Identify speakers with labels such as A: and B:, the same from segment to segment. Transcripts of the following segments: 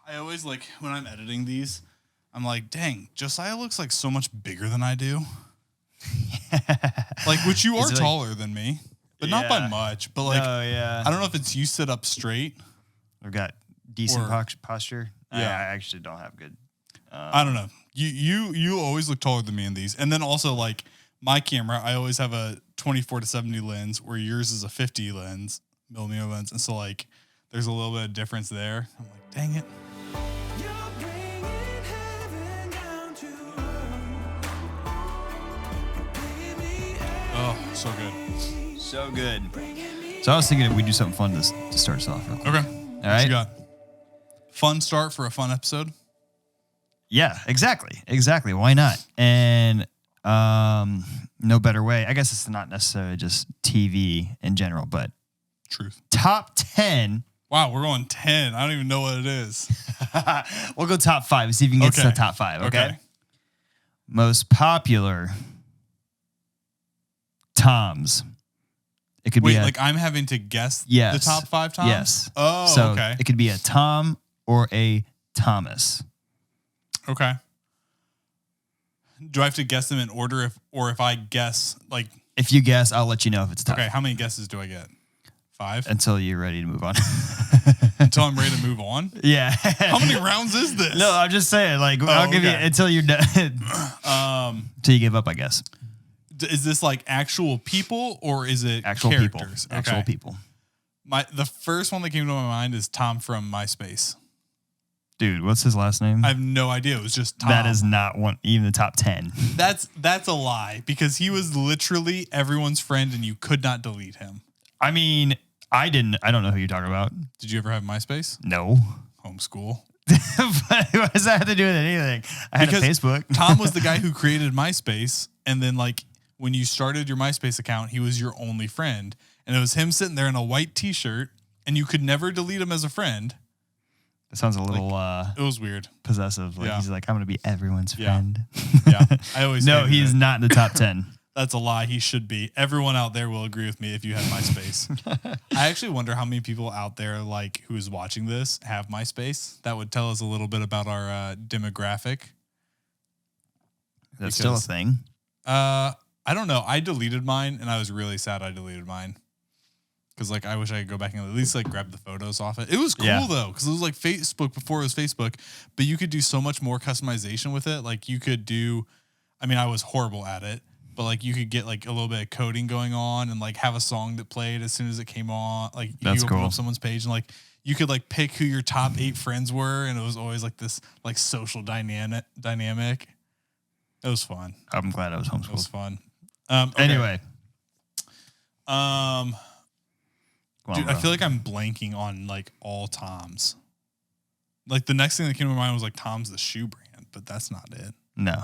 A: I always like when I'm editing these, I'm like, dang, Josiah looks like so much bigger than I do. Like, which you are taller than me, but not by much. But like, I don't know if it's you sit up straight.
B: I've got decent posture. Yeah, I actually don't have good.
A: I don't know. You always look taller than me in these, and then also like my camera, I always have a 24-70 lens, where yours is a 50 millimeter lens, and so like there's a little bit of difference there. I'm like, dang it. Oh, so good.
B: So good. So I was thinking if we do something fun to start us off. Real quick.
A: Okay.
B: All
A: what
B: right.
A: you got? Fun start for a fun episode?
B: Yeah, exactly. Why not? And no better way. I guess it's not necessarily just TV in general, but
A: truth.
B: Top 10.
A: Wow, we're going 10. I don't even know what it is.
B: We'll go top 5. See if you can get to the top 5. Okay. Most popular Toms. It could be
A: like I'm having to guess the top 5 Toms?
B: Yes.
A: Oh,
B: so
A: okay.
B: It could be a Tom or a Thomas.
A: Okay. Do I have to guess them in order or if I guess like
B: if you guess, I'll let you know if it's top.
A: Okay, how many guesses do I get? 5?
B: Until you're ready to move on.
A: Until I'm ready to move on?
B: Yeah.
A: How many rounds is this?
B: No, I'm just saying, like, I'll give you until you're done. Until you give up, I guess.
A: Is this like actual people or is it
B: actual
A: characters?
B: People? Actual people.
A: The first one that came to my mind is Tom from MySpace.
B: Dude, what's his last name?
A: I have no idea. It was just Tom.
B: That is not even the top 10.
A: That's a lie because he was literally everyone's friend and you could not delete him.
B: I mean, I don't know who you're talking about.
A: Did you ever have MySpace?
B: No.
A: Homeschool.
B: What does that have to do with anything? I had a Facebook.
A: Tom was the guy who created MySpace, and then like when you started your MySpace account, he was your only friend, and it was him sitting there in a white T-shirt, and you could never delete him as a friend.
B: That sounds a little
A: it was weird.
B: Possessive. Like he's like, I'm gonna be everyone's friend.
A: Yeah. I always
B: No, he's not in the top 10.
A: That's a lie. He should be. Everyone out there will agree with me if you had MySpace. I actually wonder how many people out there like who is watching this have MySpace. That would tell us a little bit about our demographic.
B: That's still a thing.
A: I don't know. I deleted mine, and I was really sad I deleted mine. Because like I wish I could go back and at least like grab the photos off it. It was cool though, because it was like Facebook before it was Facebook, but you could do so much more customization with it. Like you could do, I mean, I was horrible at it, but like you could get like a little bit of coding going on and like have a song that played as soon as it came on. Like you open up someone's page and like you could like pick who your top 8 friends were, and it was always like this like social dynamic. It was fun.
B: I'm glad I was homeschooled.
A: It was fun.
B: Anyway.
A: Dude, I feel like I'm blanking on like all Toms. Like the next thing that came to my mind was like Tom's the shoe brand, but that's not it.
B: No.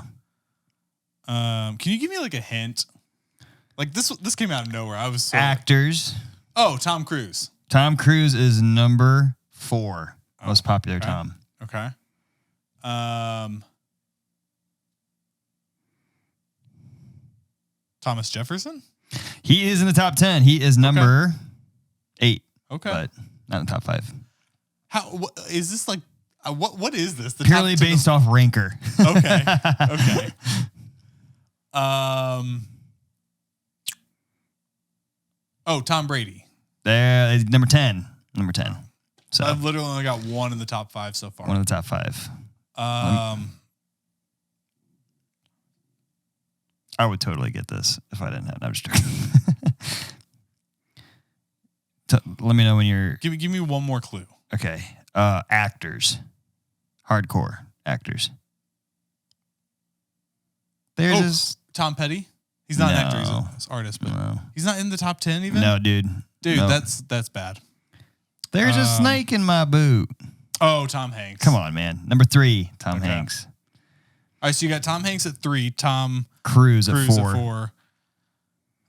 A: Can you give me like a hint? Like this came out of nowhere. I was so
B: actors.
A: Oh, Tom Cruise.
B: Tom Cruise is number 4 most popular Tom.
A: Okay. Thomas Jefferson?
B: He is in the top 10. He is number 8.
A: Okay.
B: But not in the top 5.
A: Is this like what is this? The
B: purely based off ranker.
A: Okay. Okay. Tom Brady.
B: There, number 10. Number 10. So
A: I've literally only got one in the top 5 so far.
B: One in the top 5. I would totally get this if I didn't have. I'm just joking. Let me know when you're.
A: Give me one more clue.
B: Okay. Actors. Hardcore actors. There's
A: Tom Petty. He's not an actor. He's an artist, but he's not in the top 10 even.
B: No, dude.
A: Dude, that's bad.
B: There's a snake in my boot.
A: Oh, Tom Hanks.
B: Come on, man. Number 3, Tom Hanks.
A: All right, so you got Tom Hanks at 3, Tom
B: Cruise at 4.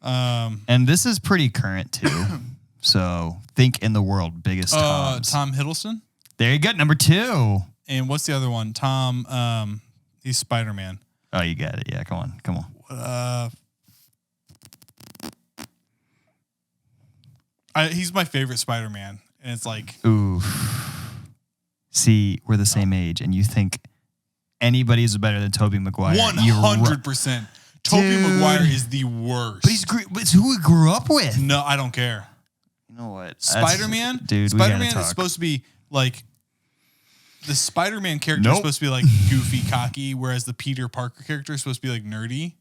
B: And this is pretty current too. So think in the world biggest Toms.
A: Tom Hiddleston.
B: There you go, number 2.
A: And what's the other one? Tom. He's Spider-Man.
B: Oh, you got it. Yeah, come on.
A: He's my favorite Spider-Man, and it's like,
B: ooh, see we're the same age and you think anybody's better than Tobey Maguire.
A: 100%. Tobey Maguire is the worst.
B: But it's who we grew up with.
A: No, I don't care.
B: You know what?
A: Spider-Man?
B: Dude,
A: Spider-Man is supposed to be like, the Spider-Man character is supposed to be like goofy, cocky, whereas the Peter Parker character is supposed to be like nerdy.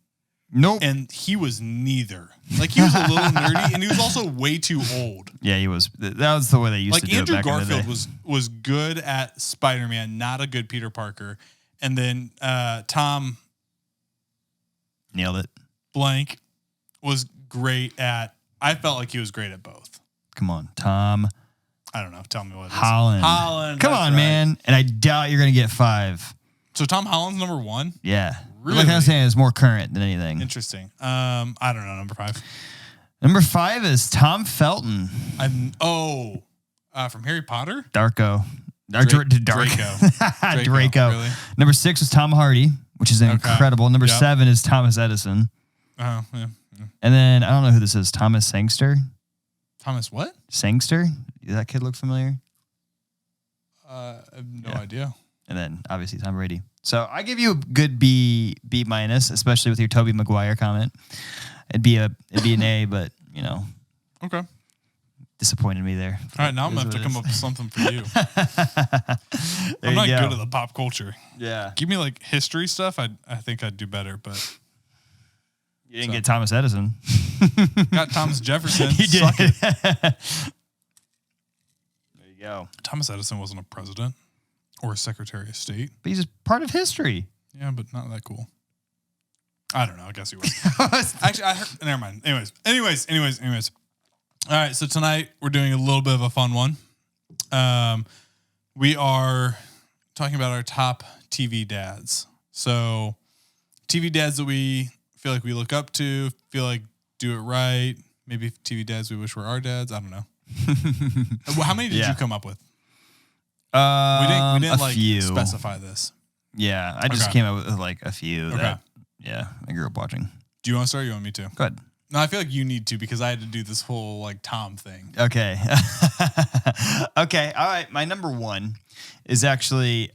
B: Nope.
A: And he was neither. Like, he was a little nerdy, and he was also way too old.
B: Yeah, he was. That was the way they used to do
A: Andrew
B: it back
A: Garfield
B: in the day.
A: was good at Spider-Man, not a good Peter Parker. And then Tom
B: nailed it.
A: Blank was great at. I felt like he was great at both.
B: Come on, Tom.
A: I don't know. Tell me what it is.
B: Holland. Come on, man. And I doubt you're going to get 5.
A: So Tom Holland's number 1?
B: Yeah.
A: Really?
B: Like I was saying, it's more current than anything.
A: Interesting. I don't know. Number 5.
B: Number 5 is Tom Felton.
A: From Harry Potter?
B: Draco.
A: Draco. Really?
B: Number 6 was Tom Hardy, which is incredible. Number 7 is Thomas Edison.
A: Oh, yeah.
B: And then I don't know who this is. Thomas Sangster.
A: Thomas what?
B: Sangster? Does that kid look familiar?
A: I have no idea.
B: And then obviously Tom Brady. So I give you a good B minus, especially with your Tobey Maguire comment. It'd be an A, but
A: Okay.
B: Disappointed me there.
A: All right, now I'm gonna have to come up with something for you. I'm not good at the pop culture.
B: Yeah.
A: Give me like history stuff. I think I'd do better, but
B: you didn't get Thomas Edison.
A: Got Thomas Jefferson.
B: You did.
A: Suck it.
B: There you go.
A: Thomas Edison wasn't a president or a secretary of state.
B: But he's a part of history.
A: Yeah, but not that cool. I don't know. I guess he was. Actually, I heard. Never mind. Anyways. All right. So tonight we're doing a little bit of a fun one. We are talking about our top TV dads. So TV dads that we feel like we look up to, feel like do it right. Maybe TV dads we wish were our dads. I don't know. How many did you come up with? We didn't like
B: few.
A: specify this.
B: Yeah, I just came up with like a few that I grew up watching.
A: Do you want to start or you want me to?
B: Go ahead.
A: No, I feel like you need to because I had to do this whole like Tom thing.
B: Okay. Okay. All right. My number 1 is actually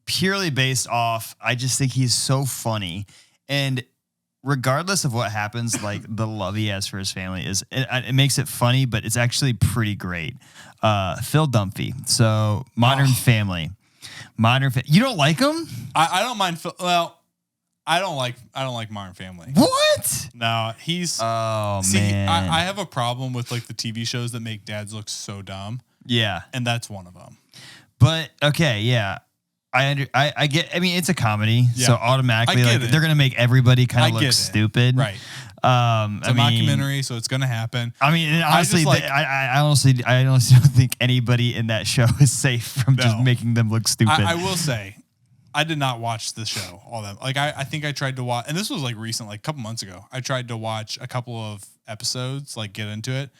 B: purely based off, I just think he's so funny. And regardless of what happens, like the love he has for his family it makes it funny, but it's actually pretty great. Phil Dunphy. So Modern Family. You don't like him?
A: I don't mind Phil. Well, I don't like Modern Family.
B: What?
A: No, he's.
B: Man.
A: I have a problem with like the TV shows that make dads look so dumb.
B: Yeah,
A: and that's one of them.
B: But okay, yeah, I get. I mean, it's a comedy, so automatically they're gonna make everybody kind of look stupid,
A: right? It's a mockumentary, so it's gonna happen.
B: I mean, and honestly, I honestly don't think anybody in that show is safe from just making them look stupid.
A: I will say. I did not watch the show, all that. Like, I think I tried to watch, and this was like recent, like a couple months ago. I tried to watch a couple of episodes, like get into it.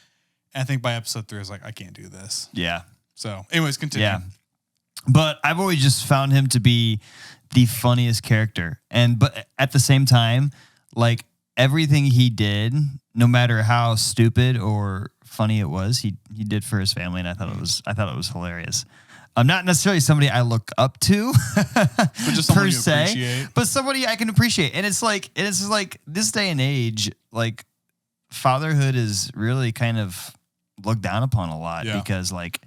A: And I think by episode 3, I was like, I can't do this.
B: Yeah.
A: So, anyways, continue.
B: Yeah. But I've always just found him to be the funniest character. But at the same time, like everything he did, no matter how stupid or funny it was, he did for his family. And I thought it was hilarious. I'm not necessarily somebody I look up to,
A: but just
B: per se, but somebody I can appreciate. And it's like this day and age, like fatherhood is really kind of looked down upon a lot because like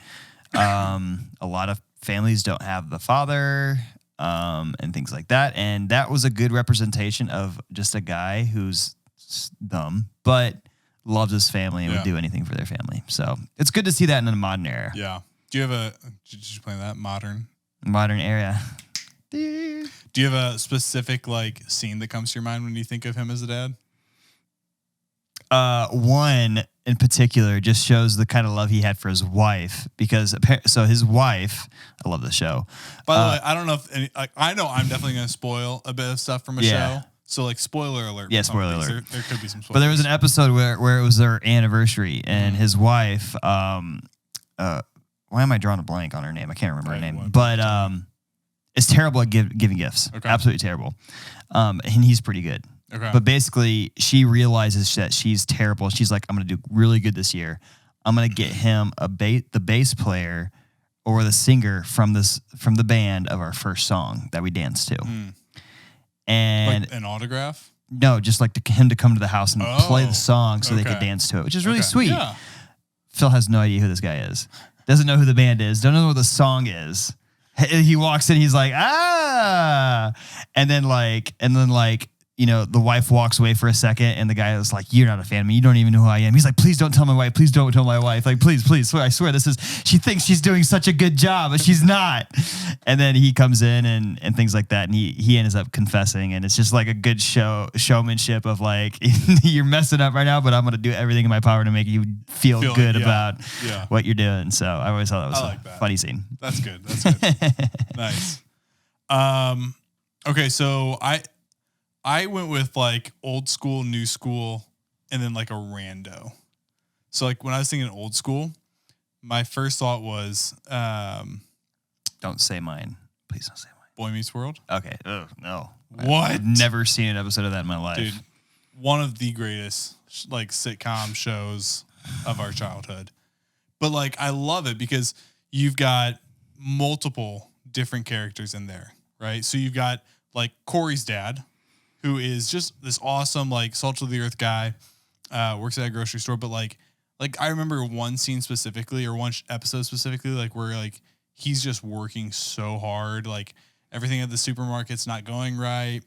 B: a lot of families don't have the father and things like that. And that was a good representation of just a guy who's dumb, but loves his family and would do anything for their family. So it's good to see that in the modern era.
A: Yeah. Did you play that modern
B: era?
A: Do you have a specific like scene that comes to your mind when you think of him as a dad?
B: One in particular just shows the kind of love he had for his wife because his wife, I love the show.
A: By the way, I don't know if I know I'm definitely going to spoil a bit of stuff from a show. So like spoiler alert.
B: Yeah, spoiler alert.
A: There could be some spoilers.
B: But there was an episode where it was their anniversary and his wife, why am I drawing a blank on her name? I can't remember her name. But it's terrible at giving gifts. Okay. Absolutely terrible. And he's pretty good. Okay. But basically, she realizes that she's terrible. She's like, I'm going to do really good this year. I'm going to get him the bass player or the singer from the band of our first song that we danced to. And
A: like an autograph?
B: No, just like him to come to the house and play the song so they could dance to it, which is really sweet.
A: Yeah.
B: Phil has no idea who this guy is. Doesn't know who the band is. Don't know what the song is. He walks in, he's like, ah. And then the wife walks away for a second, and the guy is like, you're not a fan of me. You don't even know who I am. He's like, please don't tell my wife. Please don't tell my wife. Like, please, I swear she thinks she's doing such a good job, but she's not. And then he comes in and things like that. And he ends up confessing. And it's just like a good showmanship of like, you're messing up right now, but I'm going to do everything in my power to make you feel good about what you're doing. So I always thought that was a funny scene.
A: That's good. Nice. Okay. So I went with like old school, new school, and then like a rando. So like when I was thinking old school, my first thought was,
B: don't say mine. Please don't say mine.
A: Boy Meets World.
B: Okay. Oh, no.
A: What?
B: I've never seen an episode of that in my life.
A: Dude, one of the greatest like sitcom shows of our childhood. But like, I love it because you've got multiple different characters in there, right? So you've got like Corey's dad, who is just this awesome, like salt of the earth guy, works at a grocery store. But like I remember one scene specifically or one episode specifically, like where like he's just working so hard, like everything at the supermarket's not going right,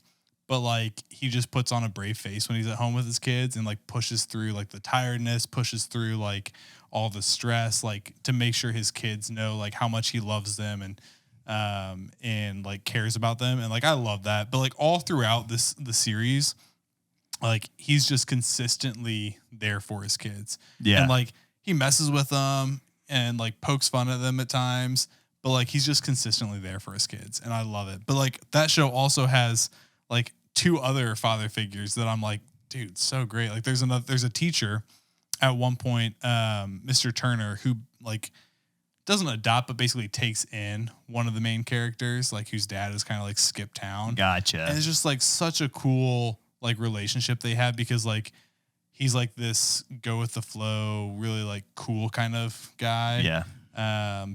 A: but like he just puts on a brave face when he's at home with his kids and like pushes through like the tiredness, pushes through like all the stress, like to make sure his kids know like how much he loves them and like cares about them. And like, I love that. But like all throughout the series, like he's just consistently there for his kids.
B: Yeah.
A: And like he messes with them and like pokes fun at them at times, but like he's just consistently there for his kids. And I love it. But like that show also has like two other father figures that I'm like, dude, so great. Like there's a teacher at one point, Mr. Turner, who like doesn't adopt, but basically takes in one of the main characters, like whose dad is kind of like skipped town.
B: Gotcha.
A: And it's just like such a cool like relationship they have because like he's like this go with the flow, really like cool kind of guy.
B: Yeah.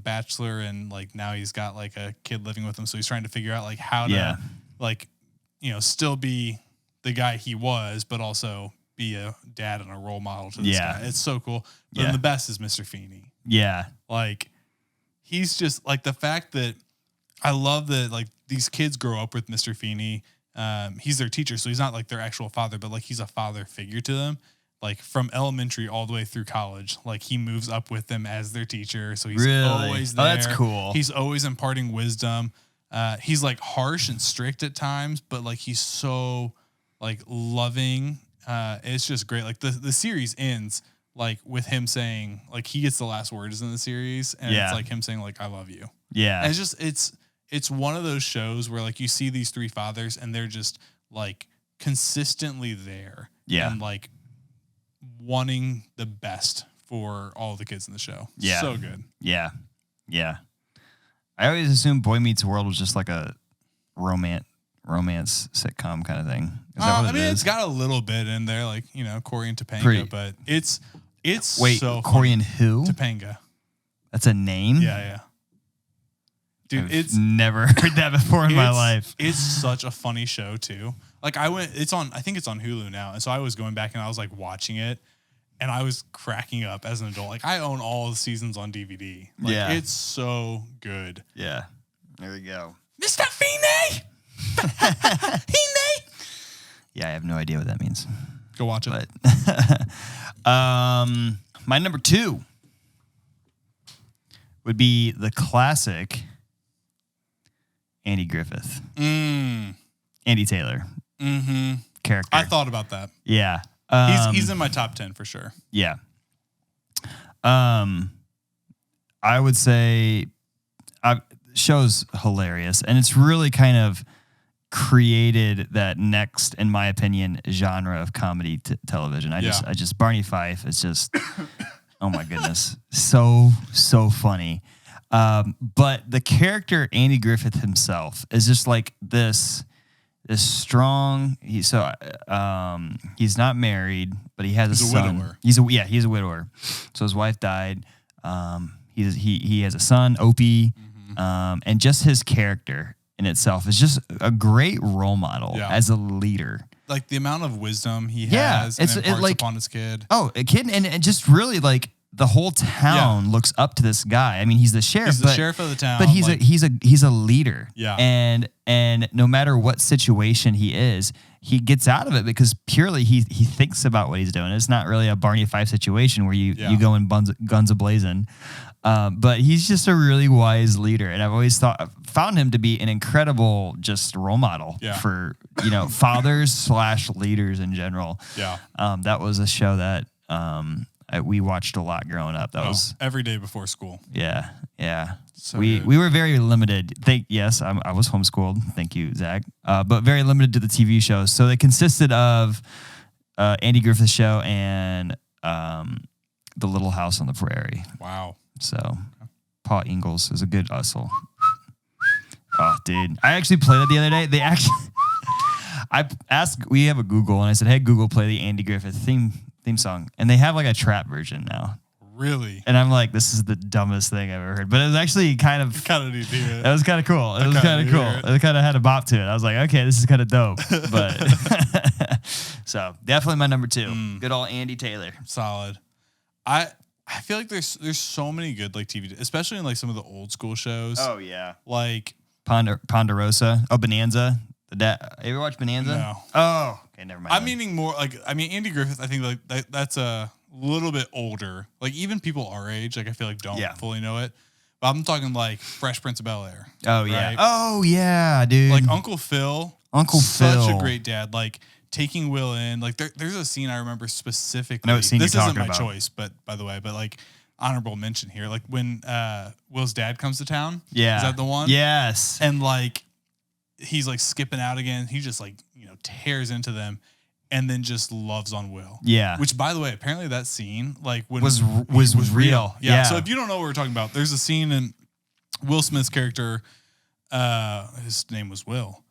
A: Bachelor, and like now he's got like a kid living with him, so he's trying to figure out like how to like, you know, still be the guy he was, but also be a dad and a role model to this guy. It's so cool. But then the best is Mr. Feeney.
B: Yeah.
A: Like he's just like the fact that I love that like these kids grow up with Mr. Feeney. He's their teacher, so he's not like their actual father, but like he's a father figure to them. Like from elementary all the way through college, like he moves up with them as their teacher. So he's always there.
B: Oh, that's cool.
A: He's always imparting wisdom. He's like harsh and strict at times, but like he's so like loving. It's just great. Like the series ends like with him saying like he gets the last words in the series, and it's like him saying like I love you.
B: Yeah.
A: And it's just it's one of those shows where like you see these three fathers and they're just like consistently there.
B: Yeah.
A: And like wanting the best for all the kids in the show.
B: Yeah.
A: So good.
B: Yeah. Yeah. I always assumed Boy Meets World was just like a romance sitcom kind of thing. Is that what it is?
A: It's got a little bit in there, like, you know, Corey and Topanga, but it's
B: wait,
A: so
B: Corey
A: funny.
B: and who?
A: Topanga.
B: That's a name?
A: Yeah. Dude,
B: I've never heard that before in my life.
A: It's such a funny show too. Like I think it's on Hulu now. And so I was going back and I was like watching it and I was cracking up as an adult. Like I own all the seasons on DVD. Like, it's so good.
B: Yeah. There we go.
A: Mr. Feeney!
B: Yeah, I have no idea what that means.
A: Go watch it.
B: But my number 2 would be the classic Andy Griffith. Andy Taylor.
A: Mm-hmm.
B: Character.
A: I thought about that.
B: Yeah.
A: He's in my top 10 for sure.
B: Yeah. I would say show's hilarious, and it's really kind of created that next, in my opinion, genre of comedy television. I just Barney Fife is just oh my goodness, so funny. But the character Andy Griffith himself is just like this strong. He's not married, but he has a son.
A: Widower.
B: He's a widower. So his wife died. he has a son, Opie, and just his character in itself is just a great role model as a leader.
A: Like the amount of wisdom he has and imparts upon his kid.
B: Oh, a kid, and just really like the whole town looks up to this guy. I mean, he's the sheriff.
A: He's the sheriff of the town.
B: But he's a leader.
A: Yeah.
B: And no matter what situation he is, he gets out of it because purely he thinks about what he's doing. It's not really a Barney Fife situation where you go in guns a-blazing. But he's just a really wise leader. And I've always found him to be an incredible just role model for, fathers / leaders in general.
A: Yeah.
B: That was a show that we watched a lot growing up. That was
A: every day before school.
B: Yeah. Yeah.
A: So
B: we were very limited. I was homeschooled. Thank you, Zach. But very limited to the TV shows. So they consisted of Andy Griffith's show and The Little House on the Prairie.
A: Wow.
B: So Paul Ingalls is a good hustle. Oh, dude. I actually played it the other day. We have a Google, and I said, hey, Google, play the Andy Griffith theme song. And they have like a trap version now.
A: Really?
B: And I'm like, this is the dumbest thing I've ever heard. But it was actually kind of
A: neat to hear.
B: It was kind of cool. It was kind of cool. It kind of had a bop to it. I was like, okay, this is kind of dope. But so definitely my number 2. Good old Andy Taylor.
A: Solid. I feel like there's so many good like TV, especially in like some of the old school shows.
B: Oh yeah.
A: Like
B: Ponderosa. Oh, Bonanza. You ever watch Bonanza?
A: No.
B: Oh, okay, never mind.
A: I'm meaning more Andy Griffith. I think like that's a little bit older. Like even people our age, like I feel like don't fully know it. But I'm talking like Fresh Prince of Bel-Air.
B: Oh yeah. Right? Oh yeah, dude.
A: Like Uncle Phil. Such a great dad. Like taking Will in. Like there's a scene I remember specifically.
B: I know what scene
A: this
B: you're
A: isn't
B: talking
A: my
B: about.
A: choice, but by the way, like honorable mention here. Like when Will's dad comes to town.
B: Yeah.
A: Is that the one?
B: Yes.
A: And like he's like skipping out again. He just like, tears into them and then just loves on Will.
B: Yeah.
A: Which by the way, apparently that scene like when
B: was real.
A: Yeah. So if you don't know what we're talking about, there's a scene in Will Smith's character, his name was Will.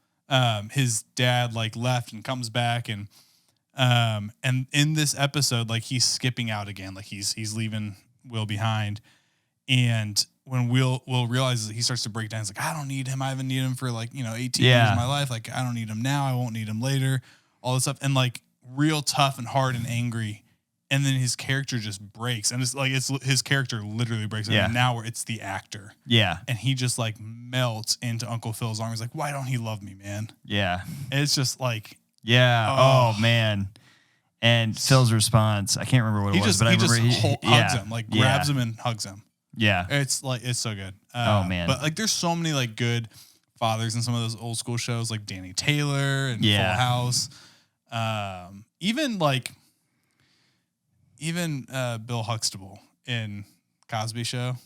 A: His dad like left and comes back and in this episode, like he's skipping out again, like he's leaving Will behind. And when Will realizes, he starts to break down. He's like, I don't need him. I haven't needed him for 18 years of my life. Like, I don't need him now. I won't need him later. All this stuff. And like real tough and hard and angry. And then his character just breaks. And it's his character literally breaks.
B: Yeah.
A: And now it's the actor.
B: Yeah.
A: And he just like melts into Uncle Phil's arms. Like, why don't he love me, man?
B: Yeah.
A: And it's just like.
B: Yeah. Oh man. And Phil's response, I can't remember what it was, but I remember
A: he hugs him, like grabs him and hugs him.
B: Yeah.
A: It's so good.
B: Oh man.
A: But like there's so many like good fathers in some of those old school shows like Danny Taylor and Full House. Even Bill Huxtable in Cosby Show.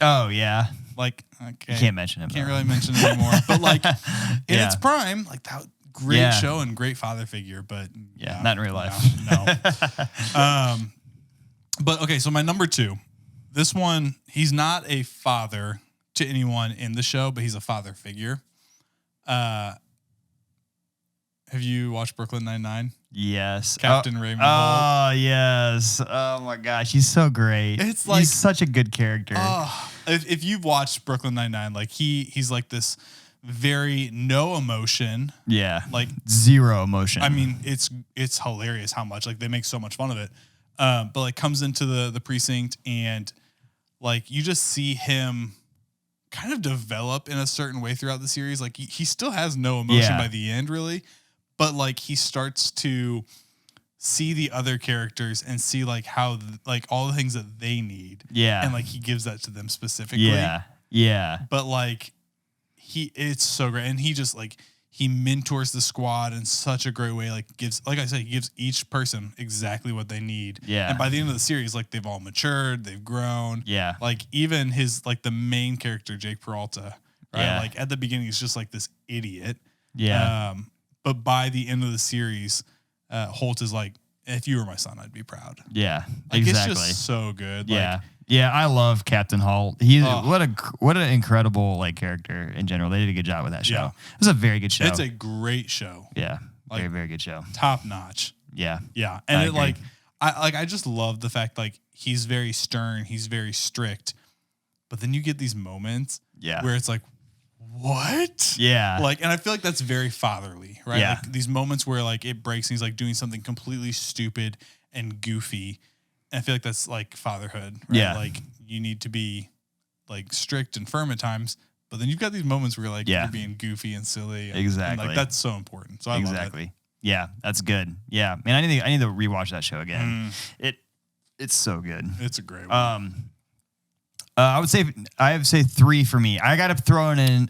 B: Oh yeah.
A: Like okay.
B: You can't mention him.
A: Can't really mention it anymore. But like in its prime, like that great show and great father figure, but
B: not in real life.
A: No. But okay, so my number 2. This one, he's not a father to anyone in the show, but he's a father figure. Have you watched Brooklyn Nine-Nine?
B: Yes.
A: Captain Raymond Holt.
B: Oh, yes. Oh, my gosh. He's so great.
A: It's like,
B: he's such a good character.
A: If you've watched Brooklyn Nine-Nine, like he's like this very no emotion.
B: Yeah.
A: Like
B: zero emotion.
A: I mean, it's hilarious how much, like they make so much fun of it. But like comes into the precinct and like you just see him kind of develop in a certain way throughout the series. Like he still has no emotion by the end really, but like he starts to see the other characters and see like how like all the things that they need.
B: Yeah.
A: And like he gives that to them specifically.
B: Yeah. Yeah.
A: But like it's so great. And he just like, he mentors the squad in such a great way. Like like I said, he gives each person exactly what they need.
B: Yeah.
A: And by the end of the series, like they've all matured, they've grown.
B: Yeah.
A: Like even his, like the main character, Jake Peralta, right?
B: Yeah.
A: Like at the beginning, he's just like this idiot.
B: Yeah.
A: But by the end of the series, Holt is like, if you were my son, I'd be proud.
B: Yeah.
A: Like,
B: exactly.
A: It's just so good.
B: Yeah.
A: Like,
B: yeah, I love Captain Holt. What an incredible like character in general. They did a good job with that show.
A: Yeah.
B: It was a very good show.
A: It's a great show.
B: Yeah.
A: Like,
B: very, very good show.
A: Top notch.
B: Yeah.
A: Yeah. And I just love the fact like he's very stern, he's very strict, but then you get these moments
B: Yeah.
A: where it's like, what?
B: Yeah.
A: Like, and I feel like that's very fatherly, right?
B: Yeah.
A: Like these moments where like it breaks and he's like doing something completely stupid and goofy. And I feel like that's like fatherhood, right?
B: Yeah.
A: Like you need to be like strict and firm at times, but then you've got these moments where like you're being goofy and silly. And,
B: Exactly.
A: and like that's so important. So I love it.
B: Yeah, that's good. Yeah. Man, I need to rewatch that show again. It's so good.
A: It's a great one.
B: I would say 3 for me. I got to throw in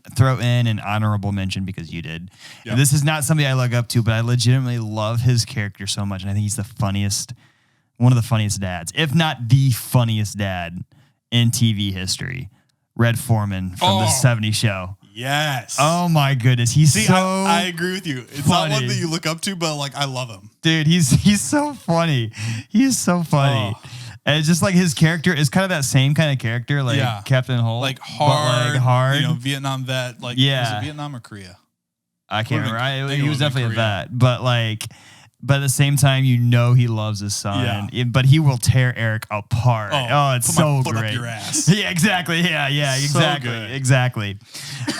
B: an honorable mention because you did.
A: Yep.
B: This is not somebody I look up to, but I legitimately love his character so much, and I think he's one of the funniest dads, if not the funniest dad in TV history. Red Foreman from the '70s show.
A: Yes.
B: Oh my goodness,
A: I agree with you. It's
B: funny.
A: not one that you look up to, but like I love him,
B: dude. He's so funny. He's so funny. And it's just like his character is kind of that same kind of character, like Captain Holt,
A: like hard,
B: hard.
A: You know, Vietnam vet. Like, was it Vietnam or Korea?
B: I can't remember. He was definitely a vet, but at the same time, you know he loves his son. Yeah. But he will tear Eric apart. Oh, it's so great.
A: Up your ass.
B: Yeah, exactly. Yeah, exactly, so exactly.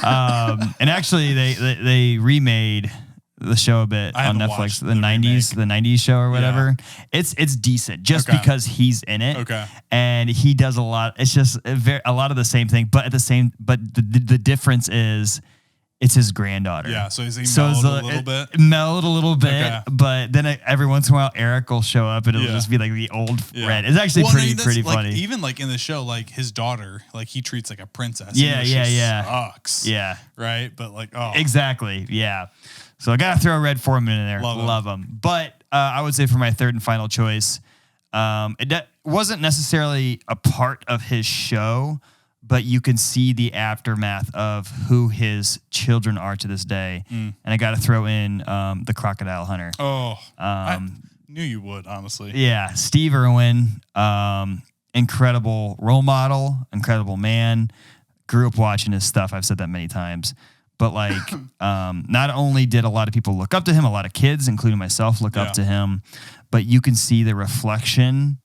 B: And actually, they remade the show a bit on Netflix, the '90s show or whatever. Yeah. It's decent just because he's in it. Okay. And he does a lot. It's just a lot of the same thing, but the difference is it's his granddaughter.
A: Yeah, so he's mellowed a little bit.
B: Mellowed a little bit, but then every once in a while Eric will show up and it'll just be like the old Red. It's actually pretty funny.
A: Even like in the show, like his daughter, like he treats like a princess.
B: Yeah.
A: Sucks.
B: Yeah.
A: Right? But like,
B: exactly. Yeah. So I gotta throw Red Foreman in there. Love him. But I would say for my third and final choice, it wasn't necessarily a part of his show, but you can see the aftermath of who his children are to this day. And I got to throw in the Crocodile Hunter.
A: I knew you would, honestly.
B: Yeah, Steve Irwin, incredible role model, incredible man. Grew up watching his stuff. I've said that many times. But like, not only did a lot of people look up to him, a lot of kids, including myself, look up to him, but you can see the reflection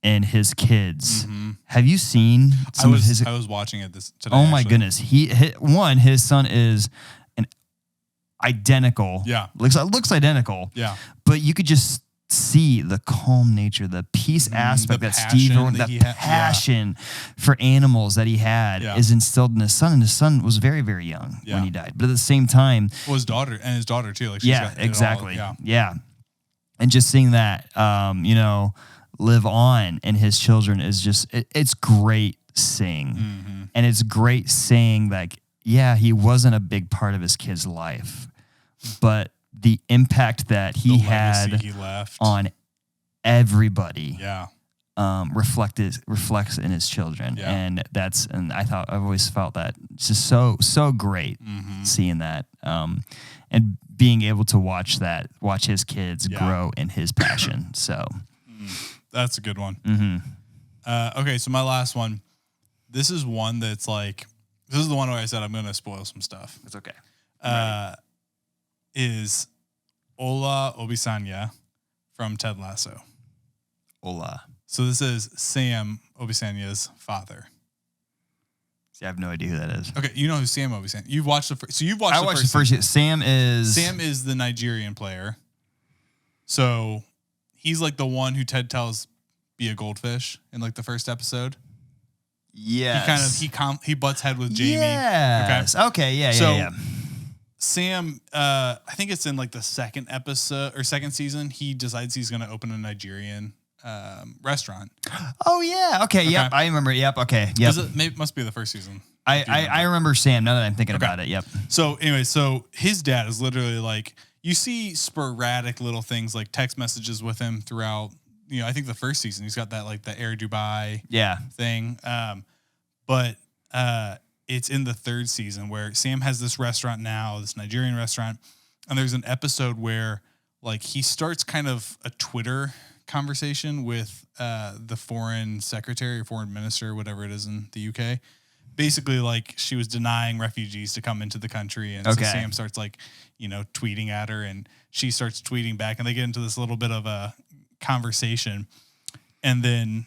B: in his kids. Mm-hmm. Have you seen some of his?
A: I was watching it today.
B: Oh my goodness! His son is an identical.
A: Yeah,
B: looks identical.
A: Yeah,
B: but you could just see the calm nature, the peace aspect that Steve, the passion for animals that he had is instilled in his son. And his son was very, very young when he died. But at the same time,
A: his daughter too. Like
B: exactly. Yeah. And just seeing that, live on in his children is just, it's great seeing. Mm-hmm. And it's great seeing like, he wasn't a big part of his kid's life, but the impact that he had on everybody reflects in his children. Yeah. And I've always felt that it's just so great seeing that, and being able to watch his kids grow in his passion. So
A: that's a good one.
B: Mm-hmm.
A: Okay. So my last one, this is one that's like, this is the one where I said, I'm going to spoil some stuff.
B: It's okay.
A: Is Ola Obisanya from Ted Lasso.
B: Ola.
A: So this is Sam Obisanya's father.
B: See, I have no idea who that is.
A: Okay, you know who Sam Obisanya. You've watched the first. So you've watched.
B: I watched the first. Sam is
A: the Nigerian player. So he's like the one who Ted tells be a goldfish in like the first episode.
B: Yes.
A: He butts head with Jamie.
B: Yes. Okay. Yeah. Yeah.
A: Sam, I think it's in like the second episode or second season, he decides he's going to open a Nigerian restaurant.
B: Oh, yeah. Okay. Yep. I remember. Yep. Okay. Yep.
A: It must be the first season.
B: I remember Sam now that I'm thinking about it. Yep.
A: So anyway, his dad is literally like, you see sporadic little things like text messages with him throughout, I think the first season, he's got that like the Air Dubai thing. But it's in the third season where Sam has this restaurant now, this Nigerian restaurant. And there's an episode where like he starts kind of a Twitter conversation with the foreign secretary or foreign minister, whatever it is in the UK. Basically like she was denying refugees to come into the country. And so Sam starts like, tweeting at her and she starts tweeting back and they get into this little bit of a conversation. And then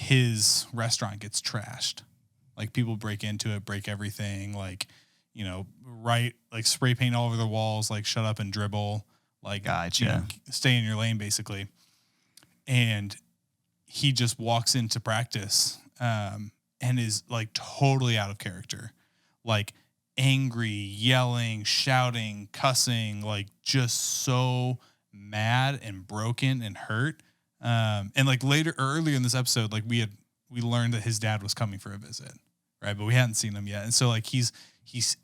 A: his restaurant gets trashed. Like people break into it, break everything, like, you know, like spray paint all over the walls, like shut up and dribble, like,
B: gotcha.
A: You know, stay in your lane basically. And he just walks into practice and is like totally out of character, like angry, yelling, shouting, cussing, like just so mad and broken and hurt. And like earlier in this episode, like we learned that his dad was coming for a visit, right? But we hadn't seen him yet. And so like he's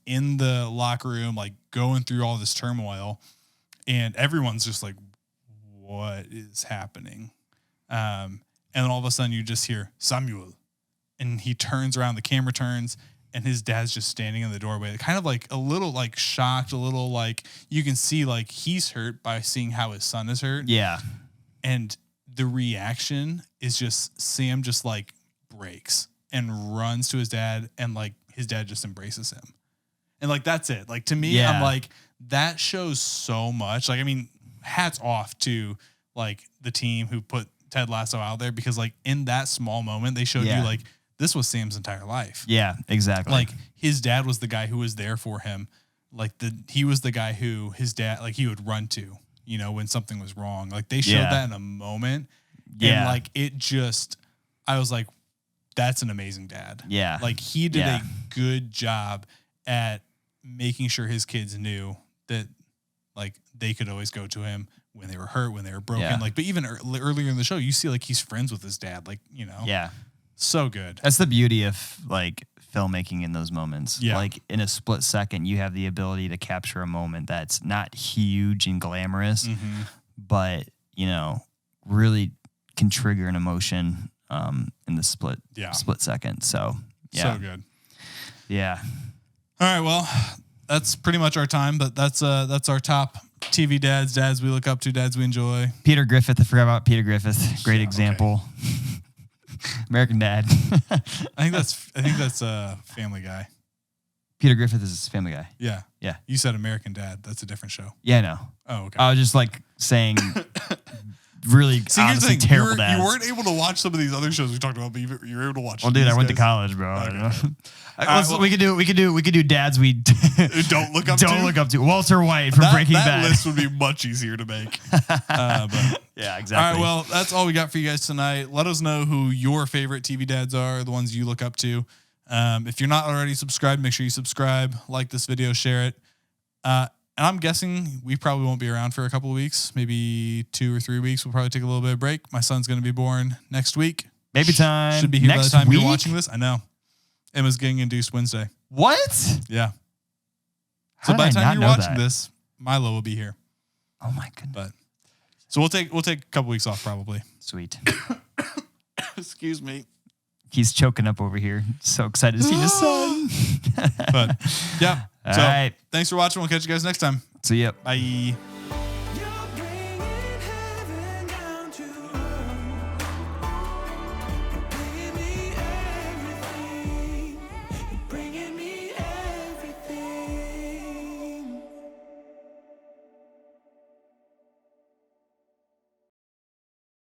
A: in the locker room, like going through all this turmoil, and everyone's just like, what is happening? And then all of a sudden you just hear Samuel, and he turns around, the camera turns, and his dad's just standing in the doorway, kind of like a little like shocked, a little like you can see like he's hurt by seeing how his son is hurt.
B: Yeah.
A: And the reaction is just Sam just like breaks and runs to his dad, and like his dad just embraces him. And like, that's it. Like to me, I'm like, that shows so much. Like, I mean, hats off to like the team who put Ted Lasso out there, because like in that small moment, they showed you like, this was Sam's entire life.
B: Yeah, exactly.
A: Like his dad was the guy who was there for him. Like he was the guy who his dad, like he would run to, you know, when something was wrong. Like they showed that in a moment. Yeah. And like, it just, I was like, that's an amazing dad.
B: Yeah.
A: Like he did a good job at making sure his kids knew that like they could always go to him when they were hurt, when they were broken. Yeah. Like, but even earlier in the show, you see like he's friends with his dad. Like, you know.
B: Yeah.
A: So good.
B: That's the beauty of like filmmaking in those moments.
A: Yeah.
B: Like in a split second, you have the ability to capture a moment that's not huge and glamorous, but, you know, really can trigger an emotion in the split second. So, yeah.
A: So good.
B: Yeah.
A: All right. Well, that's pretty much our time, but that's our top TV dads we look up to, dads we enjoy.
B: Peter Griffith. I forgot about Peter Griffith. Great example. Okay. American Dad.
A: I think that's a Family Guy.
B: Peter Griffith is Family Guy.
A: Yeah.
B: Yeah.
A: You said American Dad. That's a different show.
B: Yeah, I know.
A: Oh, okay.
B: I was just like saying really honestly terrible dads.
A: You weren't able to watch some of these other shows we talked about, but you were able to watch.
B: Well, dude, I went to college, bro. Okay. We could do dads we
A: don't look up to.
B: Walter White from Breaking Bad.
A: That list would be much easier to make. But,
B: yeah, exactly.
A: All right, well, that's all we got for you guys tonight. Let us know who your favorite TV dads are, the ones you look up to. If you're not already subscribed, make sure you subscribe, like this video, share it. And I'm guessing we probably won't be around for a couple of weeks, maybe 2 or 3 weeks. We'll probably take a little bit of break. My son's going to be born next week.
B: Baby time.
A: Should be here
B: next
A: by the time
B: week?
A: you're watching this. I know. Emma's getting induced Wednesday.
B: What?
A: Yeah.
B: How
A: so by the time you're watching
B: that?
A: this, Milo will be here.
B: Oh my goodness.
A: But so we'll take a couple weeks off probably.
B: Sweet.
A: Excuse me.
B: He's choking up over here. So excited to see his son.
A: But yeah.
B: All right.
A: Thanks for watching. We'll catch you guys next time.
B: See ya.
A: Bye.